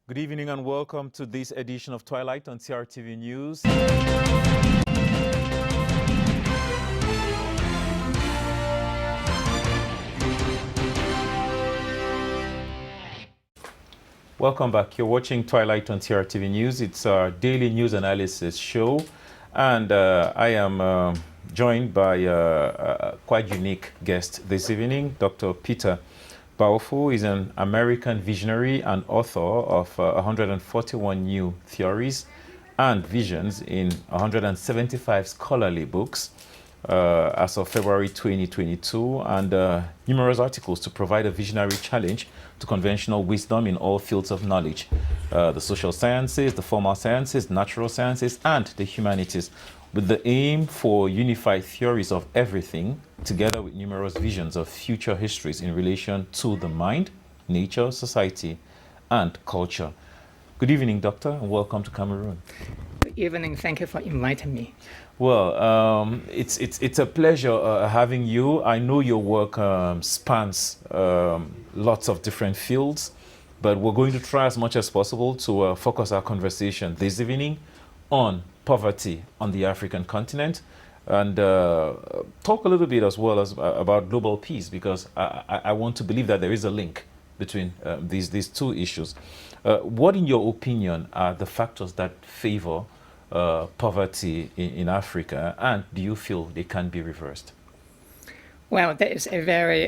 Good evening and welcome to this edition of Twilight on CRTV News. Welcome back. You're watching Twilight on CRTV News. It's our daily news analysis show, and I am joined by a quite unique guest this evening. Dr. Peter Baofu is an American visionary and author of 141 new theories and visions in 175 scholarly books as of February 2022, and numerous articles to provide a visionary challenge to conventional wisdom in all fields of knowledge, the social sciences, the formal sciences, natural sciences, and the humanities, with the aim for unified theories of everything, together with numerous visions of future histories in relation to the mind, nature, society, and culture. Good evening, Doctor, and welcome to Cameroon. Good evening. Thank you for inviting me. Well, it's a pleasure having you. I know your work spans lots of different fields, but we're going to try as much as possible to focus our conversation this evening on poverty on the African continent, and talk a little bit as well as about global peace, because I want to believe that there is a link between these two issues. What, in your opinion, are the factors that favor poverty in Africa, and do you feel they can be reversed? Well, that is a very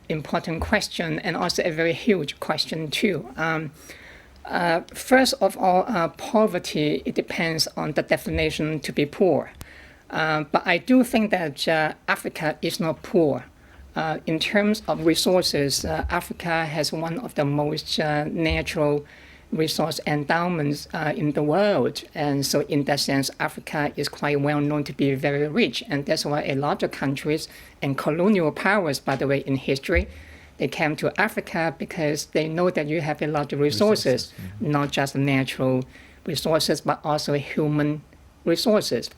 important question, and also a very huge question too. First of all, poverty, it depends on the definition to be poor. But I do think that Africa is not poor. In terms of resources, Africa has one of the most natural resource endowments in the world. And so in that sense, Africa is quite well known to be very rich. And that's why a lot of countries and colonial powers, by the way, in history, they came to Africa because they know that you have a lot of resources. Not just natural resources, but also human resources.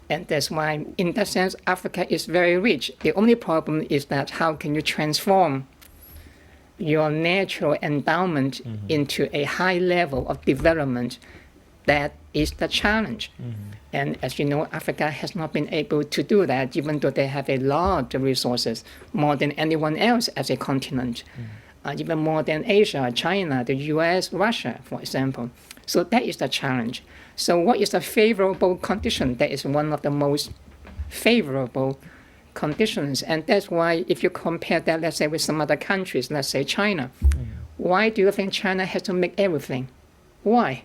And that's why, in that sense, Africa is very rich. The only problem is that how can you transform your natural endowment into a high level of development? That is the challenge. And as you know, Africa has not been able to do that, even though they have a lot of resources, more than anyone else as a continent, even more than Asia, China, the US, Russia, for example. So that is the challenge. So what is the favorable condition? That is one of the most favorable conditions. And that's why if you compare that, let's say, with some other countries, let's say China, why do you think China has to make everything? Why?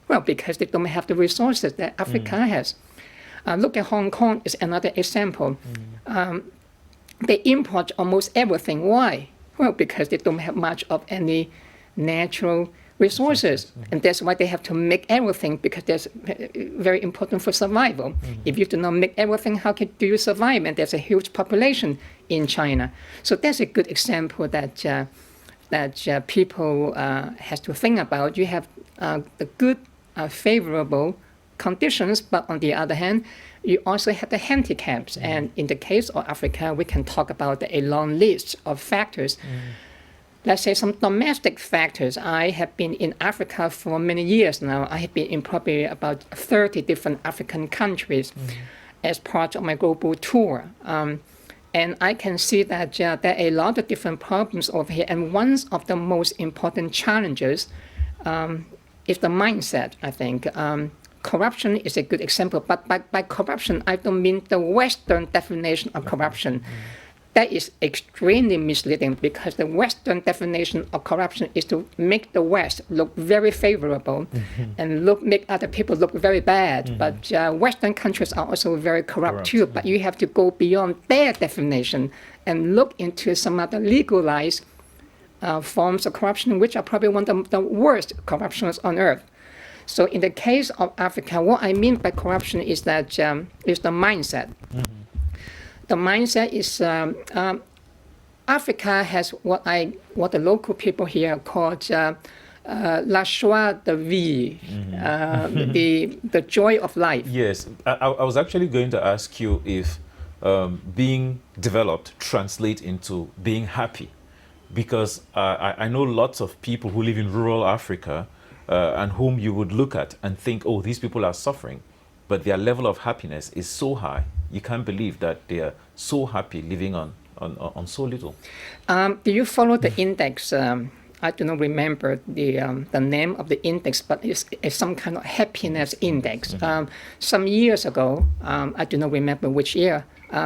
Well, because they don't have the resources that Africa has. Look at Hong Kong is another example. They import almost everything. Why? Well, because they don't have much of any natural resources. And that's why they have to make everything, because that's very important for survival. If you do not make everything, how do you survive? And there's a huge population in China. So that's a good example that people have to think about. You have the good, favorable conditions, but on the other hand, you also have the handicaps. And in the case of Africa, we can talk about a long list of factors. Let's say some domestic factors. I have been in Africa for many years now. I have been in probably about 30 different African countries as part of my global tour. And I can see that there are a lot of different problems over here. And one of the most important challenges is the mindset, I think. Corruption is a good example, but by corruption, I don't mean the Western definition of corruption. That is extremely misleading, because the Western definition of corruption is to make the West look very favorable and make other people look very bad. But Western countries are also very corrupt too. But you have to go beyond their definition and look into some other legalized forms of corruption, which are probably one of the worst corruptions on earth. So in the case of Africa, what I mean by corruption is that is the mindset. The mindset is Africa has what the local people here called la joie de vivre, the joy of life. Yes, I was actually going to ask you if being developed translates into being happy. because I know lots of people who live in rural Africa and whom you would look at and think, oh, these people are suffering, but their level of happiness is so high. You can't believe that they are so happy living on so little. Do you follow the index? I do not remember the name of the index, but it's some kind of happiness index. Some years ago, I do not remember which year,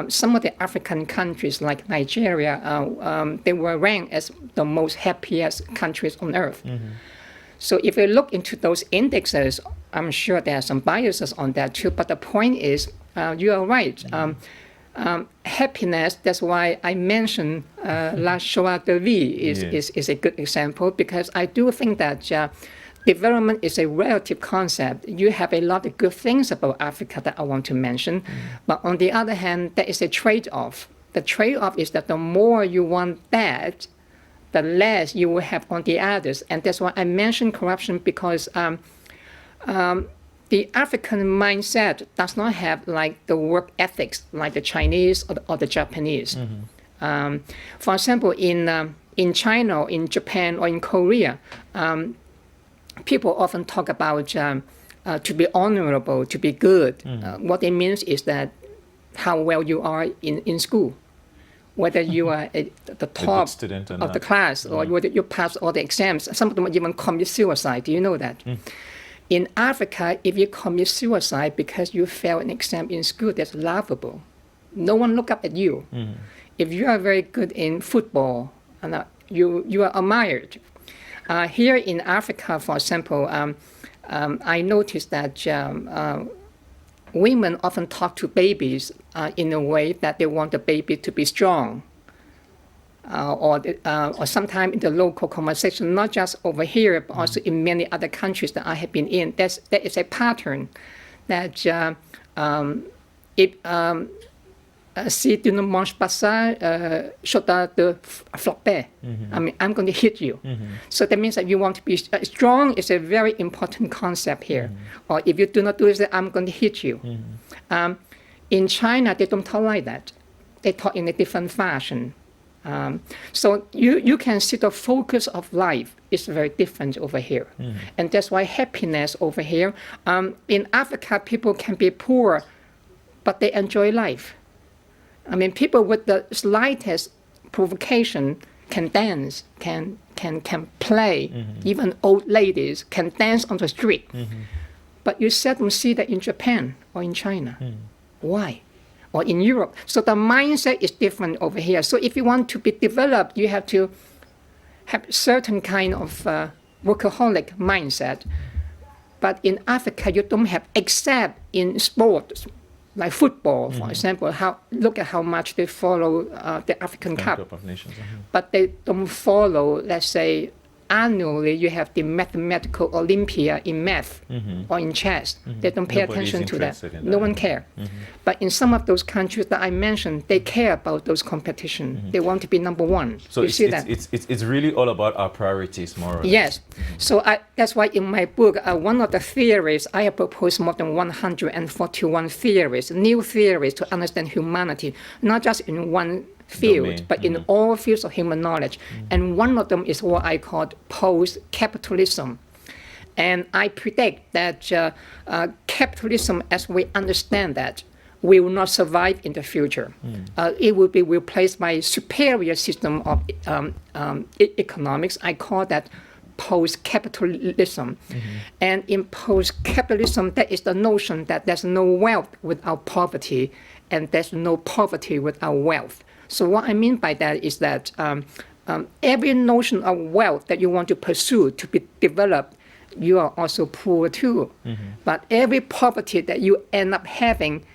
some of the African countries like Nigeria, they were ranked as the most happiest countries on earth. So if you look into those indexes, I'm sure there are some biases on that too, but the point is, you are right. Happiness, that's why I mentioned La Joie de Vivre is a good example, because I do think that development is a relative concept. You have a lot of good things about Africa that I want to mention, but on the other hand, there is a trade-off. The trade-off is that the more you want that, the less you will have on the others. And that's why I mentioned corruption, because the African mindset does not have like the work ethics like the Chinese or the Japanese. For example, in China, or in Japan, or in Korea, people often talk about to be honorable, to be good. What it means is that how well you are in school, whether you are at the top of the class, or whether you pass all the exams. Some of them even commit suicide. Do you know that? In Africa, if you commit suicide because you failed an exam in school, that's laughable. No one look up at you. If you are very good in football, you are admired. Here in Africa, for example, I noticed that women often talk to babies in a way that they want the baby to be strong. Or sometimes in the local conversation, not just over here, but also in many other countries that I have been in. There is a pattern that si tu ne manges pas ça, je te frapper. I mean, I'm going to hit you. So that means that you want to be strong is a very important concept here. Or if you do not do this, I'm going to hit you. In China, they don't talk like that. They talk in a different fashion. So you can see the focus of life is very different over here. And that's why happiness over here, in Africa, people can be poor, but they enjoy life. I mean, people with the slightest provocation can dance, can play. Even old ladies can dance on the street. But you seldom see that in Japan or in China. Why? Or in Europe. So the mindset is different over here. So if you want to be developed, you have to have certain kind of workaholic mindset. But in Africa, you don't have, except in sports, like football, for example. Look at how much they follow the African Cup. Of Nations. But they don't follow, let's say, annually you have the mathematical Olympia in math or in chess. They don't pay attention to that. No one cares. But in some of those countries that I mentioned, they care about those competitions. They want to be number one. So you see that? It's really all about our priorities, more or less. Yes. So that's why in my book, one of the theories, I have proposed more than 141 theories, new theories to understand humanity, not just in one field, domain. But in all fields of human knowledge. And one of them is what I call post-capitalism. And I predict that capitalism, as we understand that, will not survive in the future. It will be replaced by a superior system of economics. I call that post-capitalism. And in post-capitalism, there is the notion that there's no wealth without poverty, and there's no poverty without wealth. So what I mean by that is that every notion of wealth that you want to pursue to be developed, you are also poor too. But every poverty that you end up having,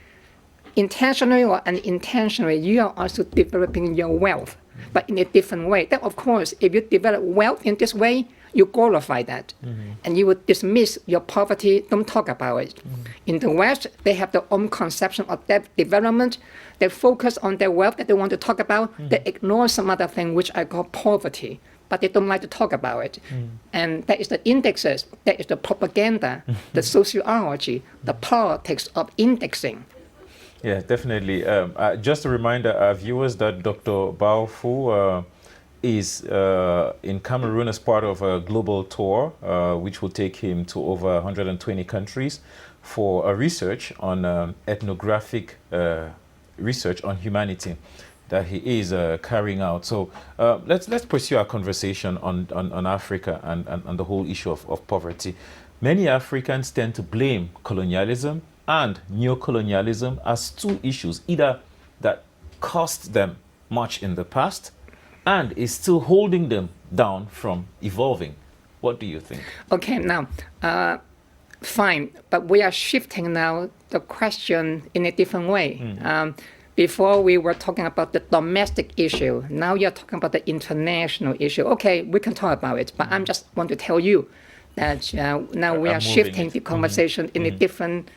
intentionally or unintentionally, you are also developing your wealth, but in a different way. Then, of course, if you develop wealth in this way, you glorify that. And you would dismiss your poverty, don't talk about it. In the West, they have their own conception of that development. They focus on their wealth that they want to talk about. They ignore some other thing, which I call poverty, but they don't like to talk about it. And that is the indexes, that is the propaganda, the sociology, the politics of indexing. Yeah, definitely. Just a reminder, our viewers, that Dr. Baofu is in Cameroon as part of a global tour, which will take him to over 120 countries for a research on ethnographic research on humanity that he is carrying out. So let's pursue our conversation on Africa and the whole issue of poverty. Many Africans tend to blame colonialism and neocolonialism as two issues, either that cost them much in the past and is still holding them down from evolving. What do you think? Okay, now, fine, but we are shifting now the question in a different way. Before we were talking about the domestic issue. Now you're talking about the international issue. Okay, we can talk about it, but I just want to tell you that now we are shifting the conversation in a different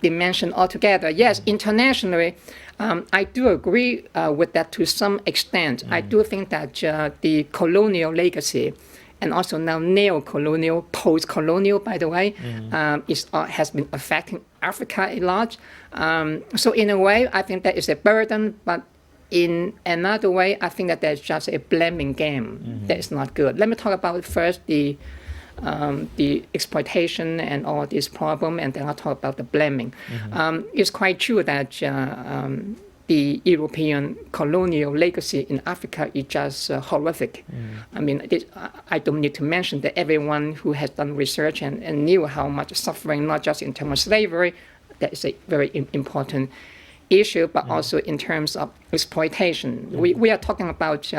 dimension altogether. Yes, internationally, I do agree with that to some extent. I do think that the colonial legacy and also now neo-colonial, post-colonial, by the way, has been affecting Africa a lot. So in a way, I think that is a burden, but in another way, I think that there's just a blaming game that is not good. Let me talk about first the exploitation and all this problem, and then I'll talk about the blaming. It's quite true that the European colonial legacy in Africa is just horrific. I mean, I don't need to mention that everyone who has done research and knew how much suffering, not just in terms of slavery, that is a very important issue, but also in terms of exploitation. We are talking about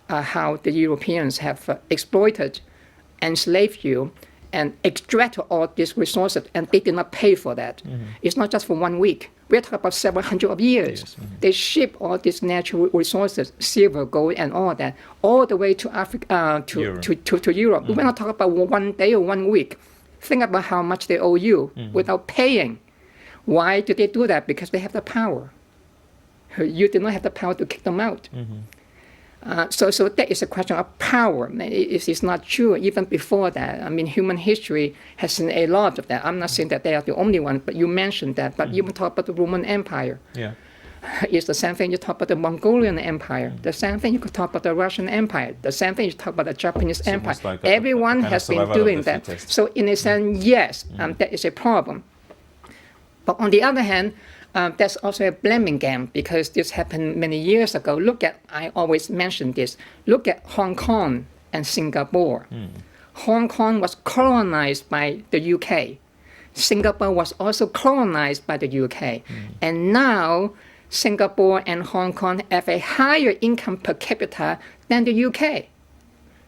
how the Europeans have exploited, enslaved you, and extracted all these resources, and they did not pay for that. It's not just for 1 week. We're talking about several hundred of years. They ship all these natural resources, silver, gold, and all that, all the way to Africa, to Europe. We're not talking about 1 day or 1 week. Think about how much they owe you without paying. Why do they do that? Because they have the power. You did not have the power to kick them out. So that is a question of power. It's not true even before that. I mean, human history has seen a lot of that. I'm not saying that they are the only one, but you mentioned that. But you talk about the Roman Empire. Yeah. It's the same thing you talk about the Mongolian Empire. The same thing you could talk about the Russian Empire. The same thing you talk about the Japanese Empire. Like everyone has been doing that. So in a sense, yes, that is a problem. But on the other hand, there's also a blaming game because this happened many years ago. I always mention this. Look at Hong Kong and Singapore. Hong Kong was colonized by the UK. Singapore was also colonized by the UK. And now Singapore and Hong Kong have a higher income per capita than the UK.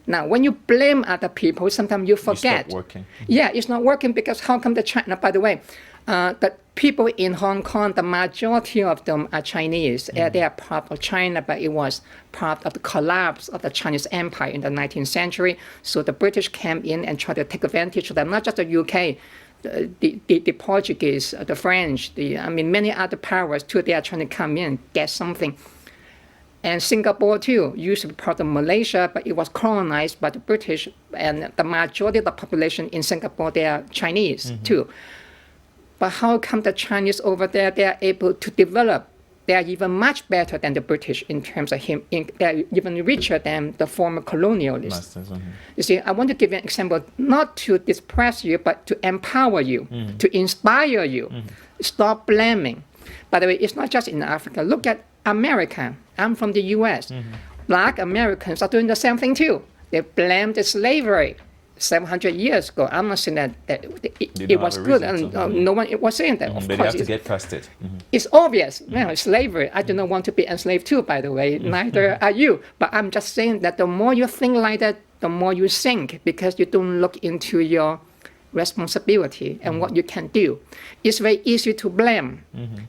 Now, when you blame other people, sometimes you forget. It's not working. Yeah, it's not working because how come the China, by the way, the people in Hong Kong, the majority of them are Chinese. They are part of China, but it was part of the collapse of the Chinese Empire in the 19th century. So the British came in and tried to take advantage of that, not just the UK, the Portuguese, the French, many other powers too, they are trying to come in, get something. And Singapore too, used to be part of Malaysia, but it was colonized by the British, and the majority of the population in Singapore, they are Chinese too. But how come the Chinese over there, they are able to develop? They are even much better than the British in terms of they're even richer than the former colonialists. You see, I want to give you an example, not to depress you, but to empower you, to inspire you. Stop blaming. By the way, it's not just in Africa. Look at America. I'm from the US. Black Americans are doing the same thing too. They blame the slavery 700 years ago. I'm not saying that it was good, and no one was saying that. Of course, they have to get past it. It's obvious. Slavery. I do not want to be enslaved too, by the way. Neither are you. But I'm just saying that the more you think like that, the more you sink, because you don't look into your responsibility and what you can do. It's very easy to blame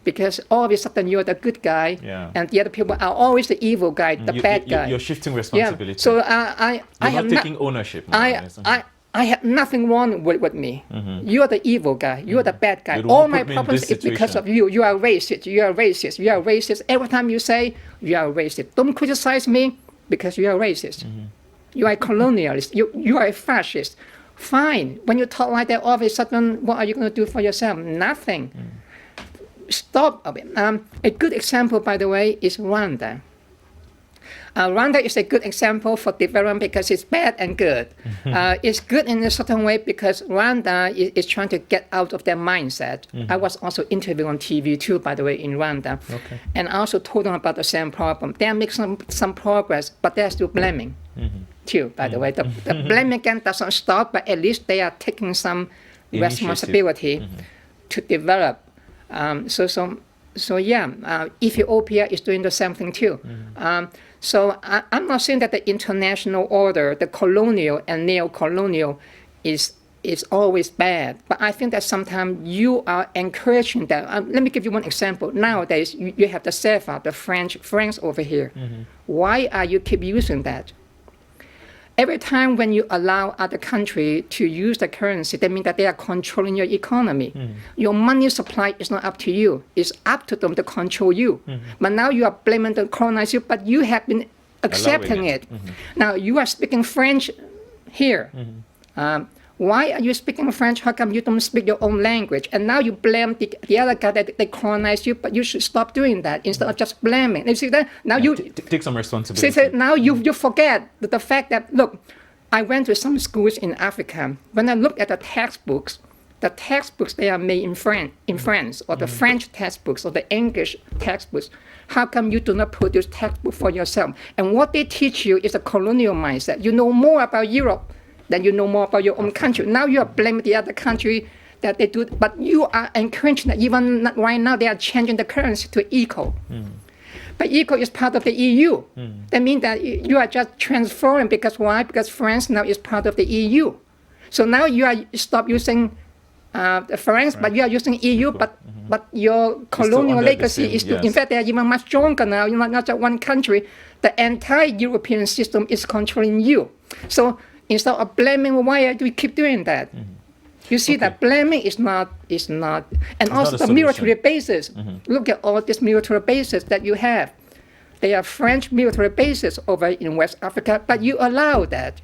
because all of a sudden you're the good guy and the other people are always the evil guy, the bad guy. You're shifting responsibility. Yeah. So I have not taking ownership. I have nothing wrong with me. You're the evil guy. You're the bad guy. All my problems is because of you. You are racist. You are racist. You are racist. Every time you say you are racist, don't criticize me because you are racist. You are a colonialist. You are a fascist. Fine. When you talk like that, all of a sudden, what are you going to do for yourself? Nothing. Stop. A good example, by the way, is Rwanda. Rwanda is a good example for development because it's bad and good. It's good in a certain way because Rwanda is trying to get out of their mindset. I was also interviewed on TV too, by the way, in Rwanda. Okay. And I also told them about the same problem. They are making some progress, but they are still blaming too, by the way. The blaming again doesn't stop, but at least they are taking some responsibility to develop. Ethiopia is doing the same thing too. So I'm not saying that the international order, the colonial and neo-colonial, is always bad. But I think that sometimes you are encouraging that. Let me give you one example. Nowadays, you have the CFA, the French francs over here. Why are you keep using that? Every time when you allow other country to use the currency, that means that they are controlling your economy. Your money supply is not up to you. It's up to them to control you. But now you are blaming the colonizer, but you have been accepting it. Now you are speaking French here. Why are you speaking French? How come you don't speak your own language? And now you blame the other guy that they colonized you, but you should stop doing that instead of just blaming. You see that? Now you take some responsibility. So now you forget the fact that, look, I went to some schools in Africa. When I look at the textbooks they are made in France, or the French textbooks, or the English textbooks. How come you do not produce textbook for yourself? And what they teach you is a colonial mindset. You know more about Europe than you know more about your own country. Now you are blaming the other country that they do, but you are encouraging that even right now they are changing the currency to eco. But eco is part of the EU. That means that you are just transferring, because why? Because France now is part of the EU. So now you are stop using France, but you are using EU, but your colonial legacy is still, in fact, they are even much stronger now. You're not just one country. The entire European system is controlling you. So instead of blaming, why do we keep doing that? You see that blaming is not, and it's also the military bases. Look at all these military bases that you have. They are French military bases over in West Africa, but you allow that.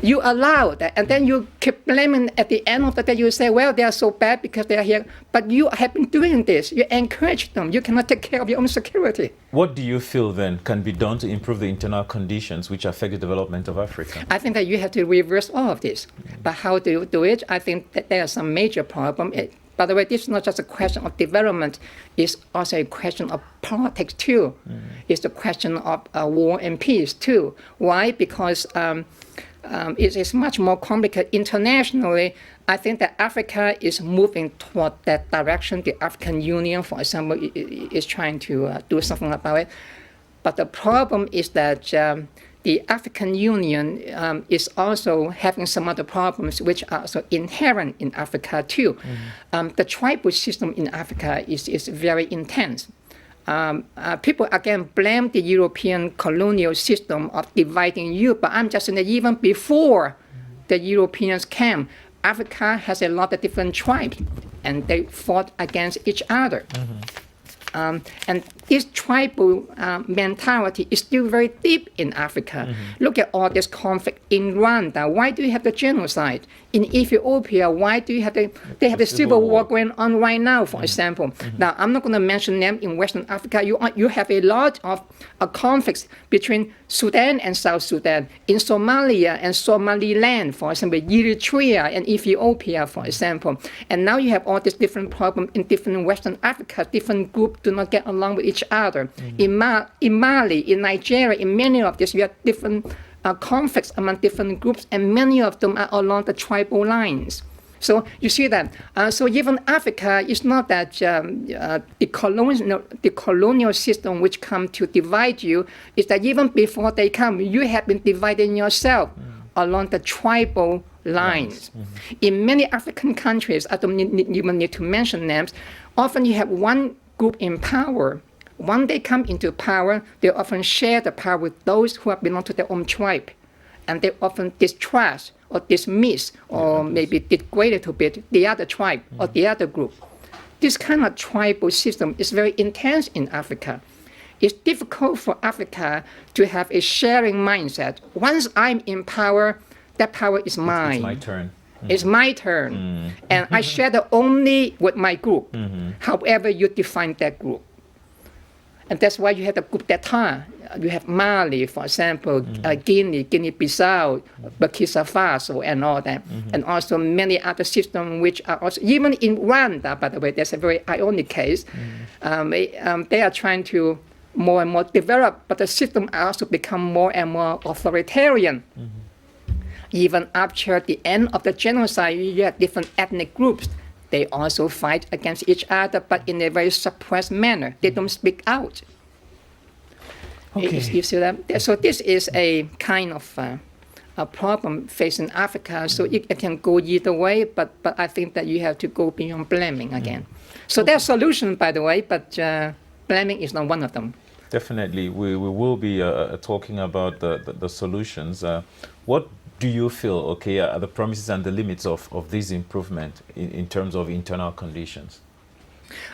You allow that, and then you keep blaming. At the end of the day, you say, well, they are so bad because they are here. But you have been doing this. You encourage them. You cannot take care of your own security. What do you feel then can be done to improve the internal conditions which affect the development of Africa? I think that you have to reverse all of this. But how do you do it? I think that there are some major problems. By the way, this is not just a question of development. It's also a question of politics too. It's a question of war and peace too. Why? Because it is much more complicated internationally. I think that Africa is moving toward that direction. The African Union, for example, is trying to do something about it. But the problem is that the African Union is also having some other problems which are also inherent in Africa too. The tribal system in Africa is very intense. People again blame the European colonial system of dividing you, but I'm just saying that even before the Europeans came, Africa has a lot of different tribes, and they fought against each other. And this tribal mentality is still very deep in Africa. Look at all this conflict in Rwanda. Why do you have the genocide? In Ethiopia, why do you have they have the civil war going on right now, for example? Now, I'm not going to mention them. In Western Africa, you have a lot of conflicts between Sudan and South Sudan, in Somalia and Somaliland, for example, Eritrea and Ethiopia, for example. And now you have all these different problems in different Western Africa. Different groups do not get along with each other. In Mali, in Nigeria, in many of these, you have different conflicts among different groups, and many of them are along the tribal lines. So you see that. So even Africa is not that the colonial system which come to divide you, is that even before they come, you have been dividing yourself along the tribal lines. In many African countries, I don't even need to mention names, often you have one group in power. When they come into power, they often share the power with those who belong to their own tribe. And they often distrust or dismiss or maybe degrade a little bit the other tribe or the other group. This kind of tribal system is very intense in Africa. It's difficult for Africa to have a sharing mindset. Once I'm in power, that power is mine. It's my turn. It's my turn. And I share the only with my group, however you define that group. And that's why you have the coup d'etat. You have Mali, for example, Guinea, Guinea-Bissau, Burkina Faso, and all that. And also many other systems which are also, even in Rwanda, by the way, there's a very ironic case. They are trying to more and more develop, but the system also become more and more authoritarian. Even after the end of the genocide, you have different ethnic groups. They also fight against each other, but in a very suppressed manner. They don't speak out. Okay. You see that? So this is a kind of a problem facing Africa. So it can go either way, but I think that you have to go beyond blaming again. So there are solutions, by the way, but blaming is not one of them. Definitely, we will be talking about the solutions. What do you feel, okay, are the promises and the limits of this improvement in terms of internal conditions?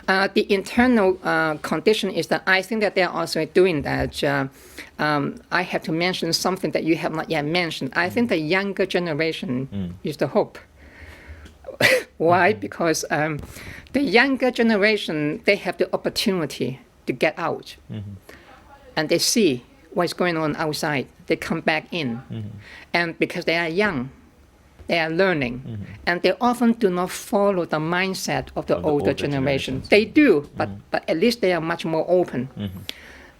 The internal condition is that I think that they are also doing that. I have to mention something that you have not yet mentioned. I think the younger generation is the hope. Why? Because the younger generation, they have the opportunity to get out. And they see what's going on outside. They come back in. And because they are young, they are learning. And they often do not follow the mindset of the older generation. They do, but at least they are much more open.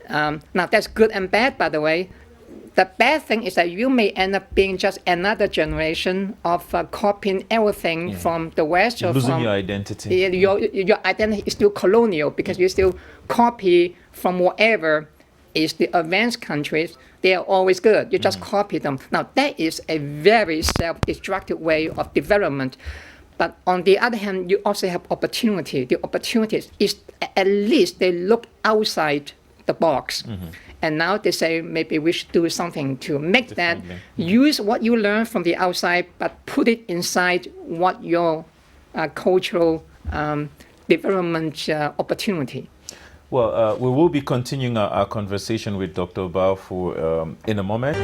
Now, that's good and bad, by the way. The bad thing is that you may end up being just another generation of copying everything from the West. You're or losing from your identity. your identity is still colonial because you still copy from whatever is the advanced countries. They are always good. You just copy them. Now, that is a very self-destructive way of development. But on the other hand, you also have opportunity. The opportunity is at least they look outside the box. And now they say maybe we should do something to make that, use what you learn from the outside, but put it inside what your cultural development opportunity. Well, we will be continuing our conversation with Dr. Baofu in a moment.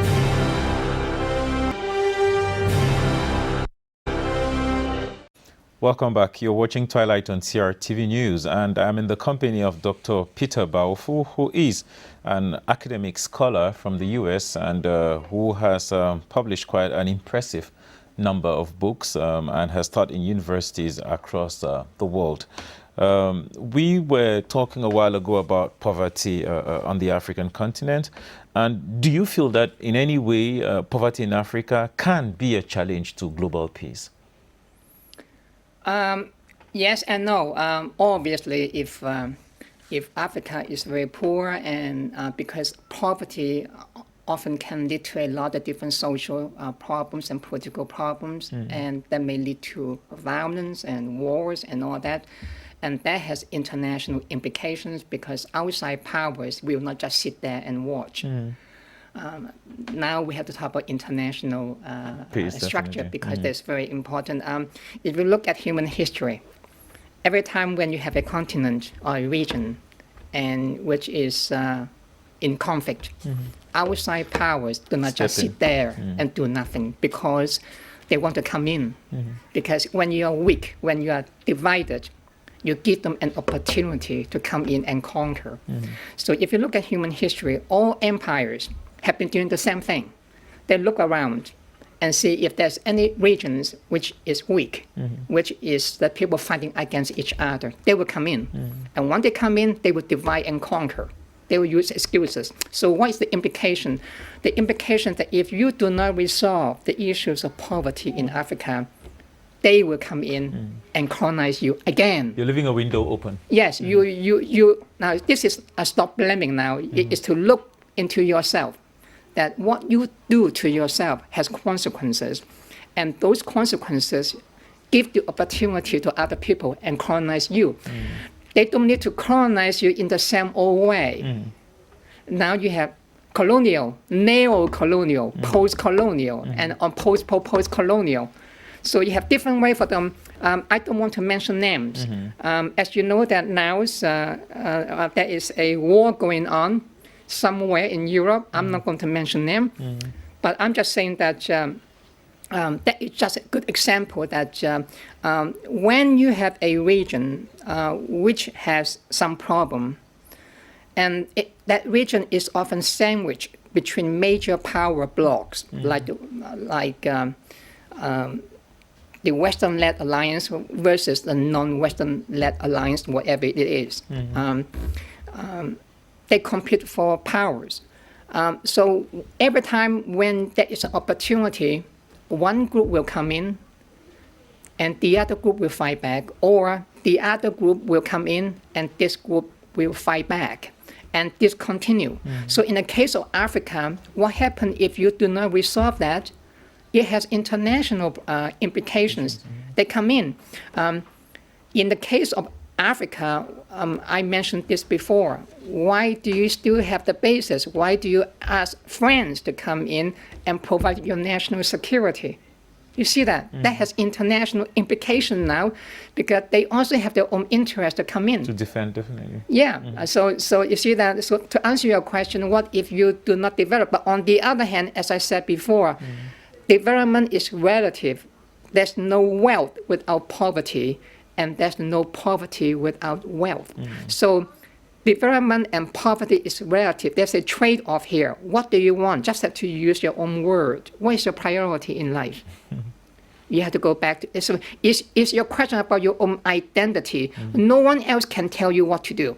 Welcome back. You're watching Twilight on CRTV News, and I'm in the company of Dr. Peter Baofu, who is an academic scholar from the US and who has published quite an impressive number of books and has taught in universities across the world. We were talking a while ago about poverty on the African continent. And do you feel that in any way poverty in Africa can be a challenge to global peace? Yes and no. Obviously, if Africa is very poor and because poverty often can lead to a lot of different social problems and political problems, and that may lead to violence and wars and all that. And that has international implications because outside powers will not just sit there and watch. Now we have to talk about international structure because that's very important. If you look at human history, every time when you have a continent or a region and which is in conflict, outside powers do not just sit there and do nothing because they want to come in. Because when you are weak, when you are divided, you give them an opportunity to come in and conquer. So if you look at human history, all empires have been doing the same thing. They look around and see if there's any regions which is weak, which is that people fighting against each other. They will come in. And when they come in, they will divide and conquer. They will use excuses. So what is the implication? The implication that if you do not resolve the issues of poverty in Africa, they will come in and colonize you again. You're leaving a window open. Yes, you. Now this is a stop blaming now. It is to look into yourself, that what you do to yourself has consequences, and those consequences give the opportunity to other people and colonize you. They don't need to colonize you in the same old way. Now you have colonial, neo-colonial, post-colonial, and post-colonial. So you have different ways for them. I don't want to mention names. As you know that now there is a war going on somewhere in Europe. I'm not going to mention them, but I'm just saying that that is just a good example that when you have a region which has some problem, And that region is often sandwiched between major power blocks, like the Western-led alliance versus the non-Western-led alliance, whatever it is. They compete for powers. So every time when there is an opportunity, one group will come in and the other group will fight back, or the other group will come in and this group will fight back. And this continue. So in the case of Africa, what happens if you do not resolve that? It has international implications. They come in. In the case of Africa, I mentioned this before. Why do you still have the bases? Why do you ask friends to come in and provide your national security? You see that? That has international implication now, because they also have their own interest to come in. To defend, definitely. Yeah. So you see that. So to answer your question, what if you do not develop? But on the other hand, as I said before, development is relative. There's no wealth without poverty, and there's no poverty without wealth. So development and poverty is relative. There's a trade-off here. What do you want? Just have to use your own word. What is your priority in life? You have to go back to, so is your question about your own identity. No one else can tell you what to do.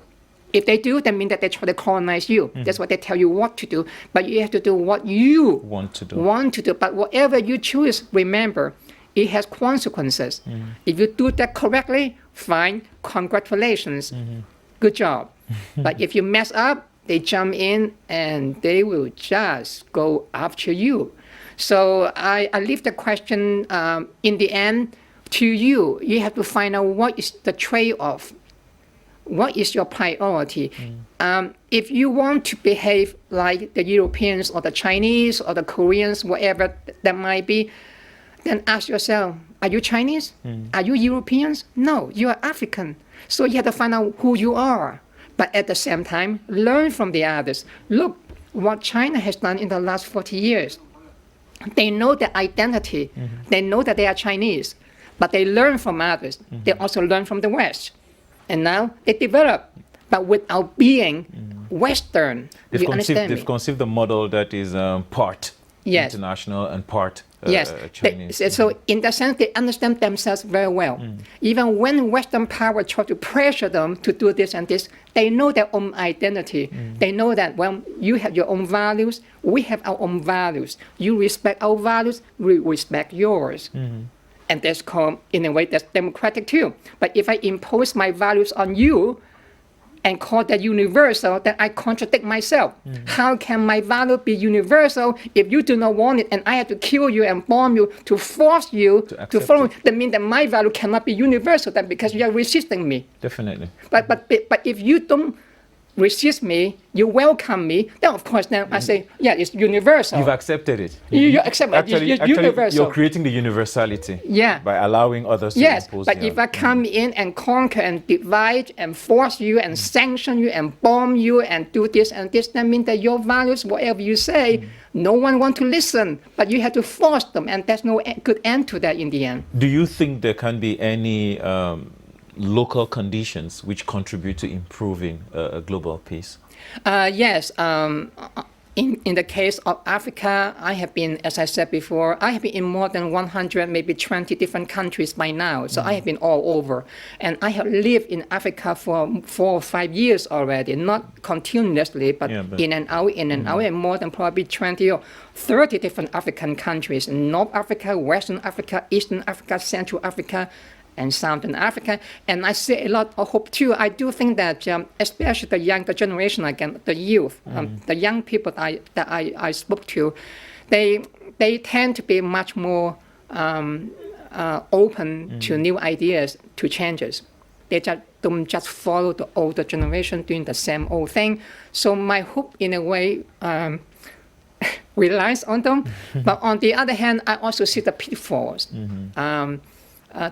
If they do, that means that they try to colonize you. That's what they tell you what to do. But you have to do what you want to do. But whatever you choose, remember, it has consequences. If you do that correctly, fine, congratulations, good job. But if you mess up, they jump in and they will just go after you. So I leave the question in the end to you. You have to find out what is the trade-off. What is your priority? If you want to behave like the Europeans or the Chinese or the Koreans, whatever that might be, then ask yourself, are you Chinese? Are you Europeans? No, you are African. So you have to find out who you are. But at the same time, learn from the others. Look what China has done in the last 40 years. They know their identity. They know that they are Chinese. But they learn from others. They also learn from the West. And now they develop, but without being Western. They've conceived a model that is part international and part Chinese. So in that sense, they understand themselves very well. Even when Western power try to pressure them to do this and this, they know their own identity. They know that, well, you have your own values, we have our own values. You respect our values, we respect yours. And that's called, in a way, that's democratic too. But if I impose my values on you and call that universal, then I contradict myself. How can my value be universal if you do not want it and I have to kill you and bomb you to force you to follow? That means that my value cannot be universal, then, because you are resisting me. Definitely. But if you don't resist me, you welcome me, then of course now I say, yeah, it's universal. You've accepted it. You accept it. Actually, universal. You're creating the universality by allowing others to impose. But if I come in and conquer and divide and force you and sanction you and bomb you and do this and this, that means that your values, whatever you say, no one wants to listen, but you have to force them, and there's no good end to that in the end. Do you think there can be any local conditions which contribute to improving global peace? Yes. In the case of Africa, I have been, as I said before, I have been in more than 100, maybe 20 different countries by now. So I have been all over. And I have lived in Africa for 4 or 5 years already, not continuously, but in and out, and more than probably 20 or 30 different African countries: North Africa, Western Africa, Eastern Africa, Central Africa, and Southern Africa. And I see a lot of hope too. I do think that especially the younger generation, again, the youth, the young people that I spoke to, they tend to be much more open to new ideas, to changes. They just don't just follow the older generation doing the same old thing. So my hope, in a way, relies on them. But on the other hand, I also see the pitfalls.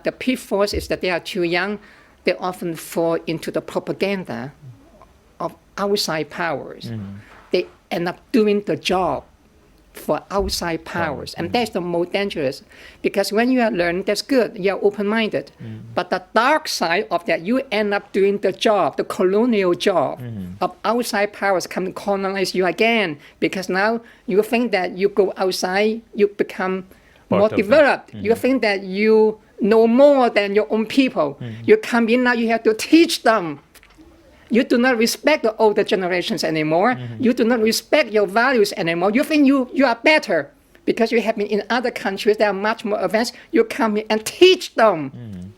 The pitfalls is that they are too young. They often fall into the propaganda of outside powers. They end up doing the job for outside powers. And that's the most dangerous. Because when you are learning, that's good. You are open-minded. But the dark side of that, you end up doing the job, the colonial job of outside powers come to colonize you again. Because now you think that you go outside, you become more developed. You think that you know more than your own people. You come in now, you have to teach them. You do not respect the older generations anymore. You do not respect your values anymore. You think you are better because you have been in other countries that are much more advanced. You come in and teach them.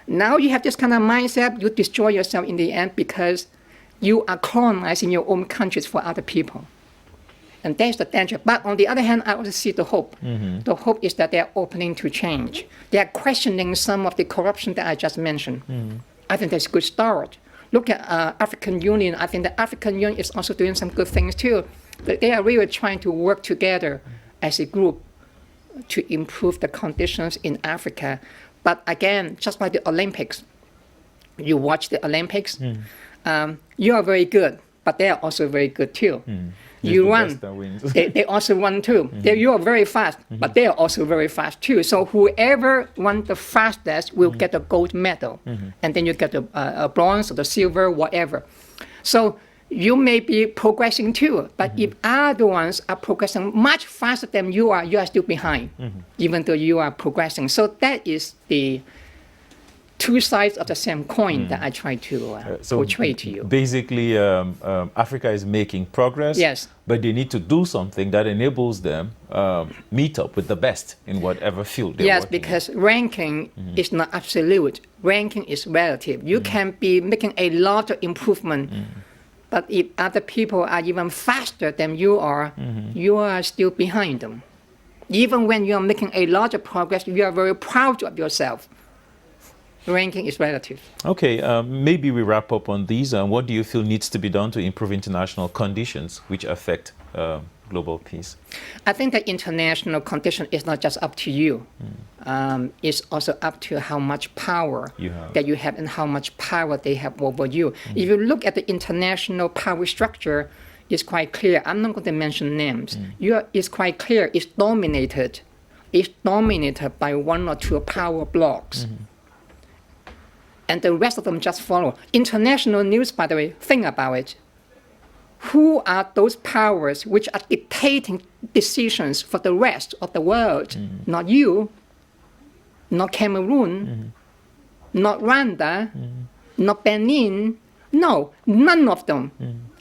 Now you have this kind of mindset. You destroy yourself in the end because you are colonizing your own countries for other people. And that's the danger. But on the other hand, I also see the hope. The hope is that they are opening to change. They are questioning some of the corruption that I just mentioned. I think that's a good start. Look at African Union. I think the African Union is also doing some good things too. They are really trying to work together as a group to improve the conditions in Africa. But again, just like the Olympics, you watch the Olympics, you are very good, but they are also very good too. You run, they also run too. You are very fast, but they are also very fast too. So whoever runs the fastest will get a gold medal, and then you get a bronze or the silver, whatever. So you may be progressing too, but if other ones are progressing much faster than you are still behind, even though you are progressing. So that is the two sides of the same coin that I try to portray to you. Basically, Africa is making progress, yes, but they need to do something that enables them meet up with the best in whatever field they're working because ranking is not absolute. Ranking is relative. You can be making a lot of improvement, but if other people are even faster than you are still behind them. Even when you are making a lot of progress, you are very proud of yourself. Ranking is relative. Okay, maybe we wrap up on these. What do you feel needs to be done to improve international conditions which affect global peace? I think the international condition is not just up to you. It's also up to how much power that you have and how much power they have over you. If you look at the international power structure, it's quite clear. I'm not going to mention names. It's quite clear. It's dominated by one or two power blocks. And the rest of them just follow. International news, by the way, think about it. Who are those powers which are dictating decisions for the rest of the world? Not you, not Cameroon, not Rwanda, not Benin. No, none of them.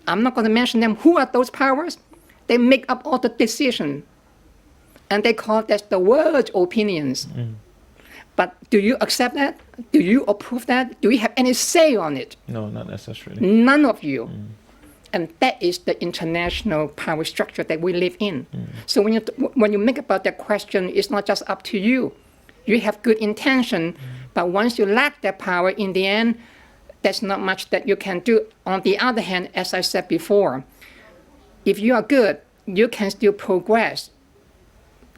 I'm not going to mention them. Who are those powers? They make up all the decisions. And they call that the world's opinions. But do you accept that? Do you approve that? Do you have any say on it? No, not necessarily. None of you. And that is the international power structure that we live in. So when you make about that question, it's not just up to you. You have good intention, but once you lack that power, in the end, there's not much that you can do. On the other hand, as I said before, if you are good, you can still progress.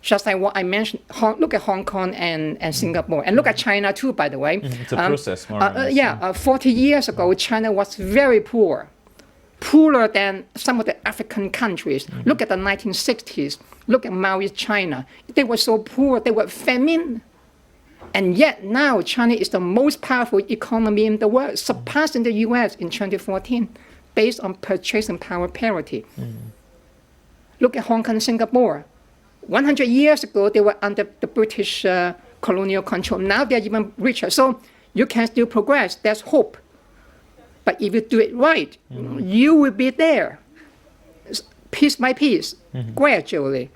Just like what I mentioned, look at Hong Kong and Singapore, and look at China too, by the way. It's a process, more or less. 40 years ago, China was very poor, poorer than some of the African countries. Look at the 1960s. Look at Maoist China. They were so poor, they were famine. And yet now, China is the most powerful economy in the world, surpassing the US in 2014, based on purchasing power parity. Look at Hong Kong and Singapore. 100 years ago, they were under the British colonial control. Now they're even richer. So you can still progress. There's hope. But if you do it right, you will be there, piece by piece, gradually.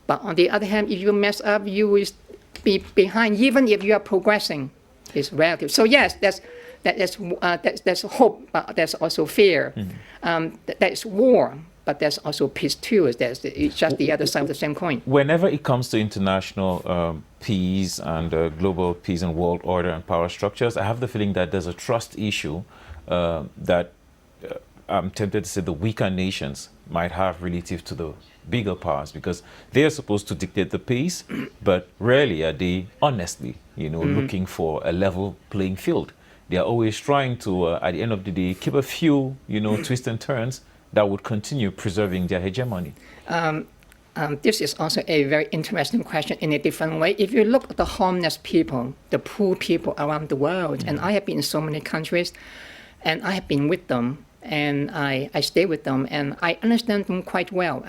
But on the other hand, if you mess up, you will be behind, even if you are progressing. It's relative. So yes, there's hope, but there's also fear. There's war. But there's also peace too. It's just the other side of the same coin. Whenever it comes to international peace and global peace and world order and power structures, I have the feeling that there's a trust issue that I'm tempted to say the weaker nations might have relative to the bigger powers, because they are supposed to dictate the pace, but rarely are they honestly, looking for a level playing field. They are always trying to, at the end of the day, keep a few, twists and turns that would continue preserving their hegemony. This is also a very interesting question in a different way. If you look at the homeless people, the poor people around the world, and I have been in so many countries, and I have been with them, and I stay with them, and I understand them quite well.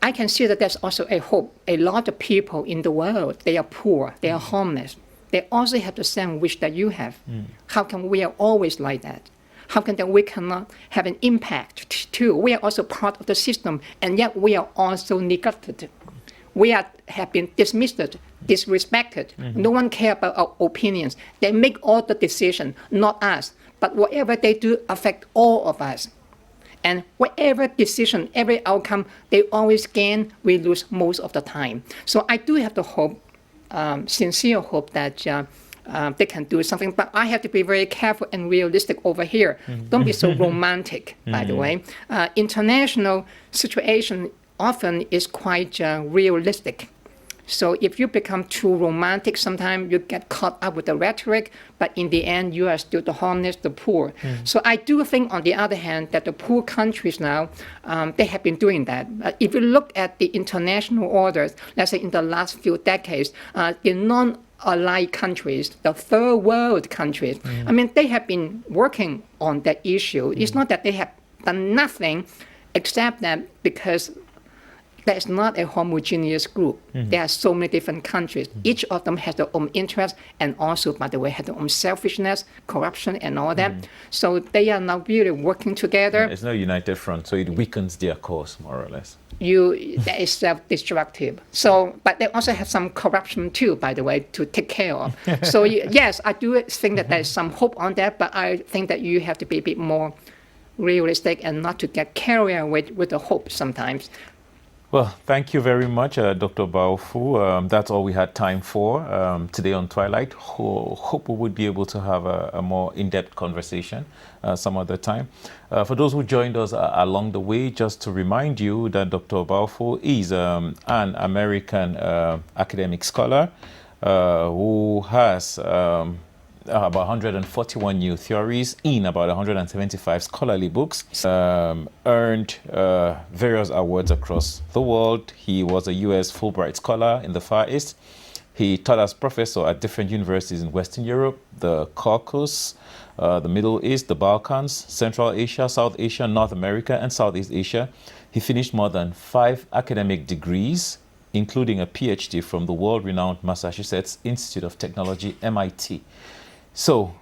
I can see that there's also a hope. A lot of people in the world, they are poor, they are homeless. They also have the same wish that you have. How come we are always like that? How come that we cannot have an impact too? We are also part of the system, and yet we are also neglected. We have been dismissed, disrespected. No one cares about our opinions. They make all the decisions, not us. But whatever they do affect all of us. And whatever decision, every outcome, they always gain, we lose most of the time. So I do have the hope, sincere hope that they can do something, but I have to be very careful and realistic over here. Don't be so romantic, by the way. International situation often is quite realistic. So if you become too romantic, sometimes you get caught up with the rhetoric, but in the end, you are still the homeless, the poor. So I do think, on the other hand, that the poor countries now, they have been doing that. If you look at the international orders, let's say in the last few decades, the non-allied countries, the third world countries, I mean, they have been working on that issue. It's not that they have done nothing, except that because there's not a homogeneous group. There are so many different countries. Each of them has their own interests, and also, by the way, has their own selfishness, corruption, and all that. So they are now really working together. It's no united front, so it weakens their cause, more or less. That is self-destructive. So, but they also have some corruption too, by the way, to take care of. So yes, I do think that there's some hope on that, but I think that you have to be a bit more realistic and not to get carried away with the hope sometimes. Well, thank you very much, Dr. Baofu. That's all we had time for today on Twilight. Hope we would be able to have a more in-depth conversation some other time. For those who joined us along the way, just to remind you that Dr. Baofu is an American academic scholar who has about 141 new theories in about 175 scholarly books, earned various awards across the world. He was a U.S. Fulbright scholar in the Far East. He taught as professor at different universities in Western Europe, the Caucasus, the Middle East, the Balkans, Central Asia, South Asia, North America, and Southeast Asia. He finished more than 5 academic degrees, including a PhD from the world-renowned Massachusetts Institute of Technology, MIT. So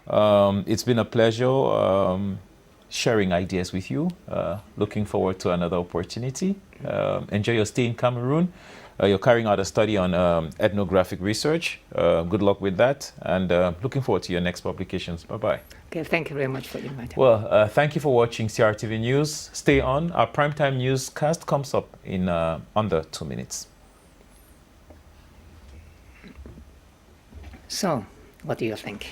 it's been a pleasure sharing ideas with you. Looking forward to another opportunity. Enjoy your stay in Cameroon. You're carrying out a study on ethnographic research. Good luck with that, and looking forward to your next publications. Bye-bye. Okay, thank you very much for inviting me. Well, thank you for watching CRTV News. Stay on. Our primetime newscast comes up in under 2 minutes. So, what do you think?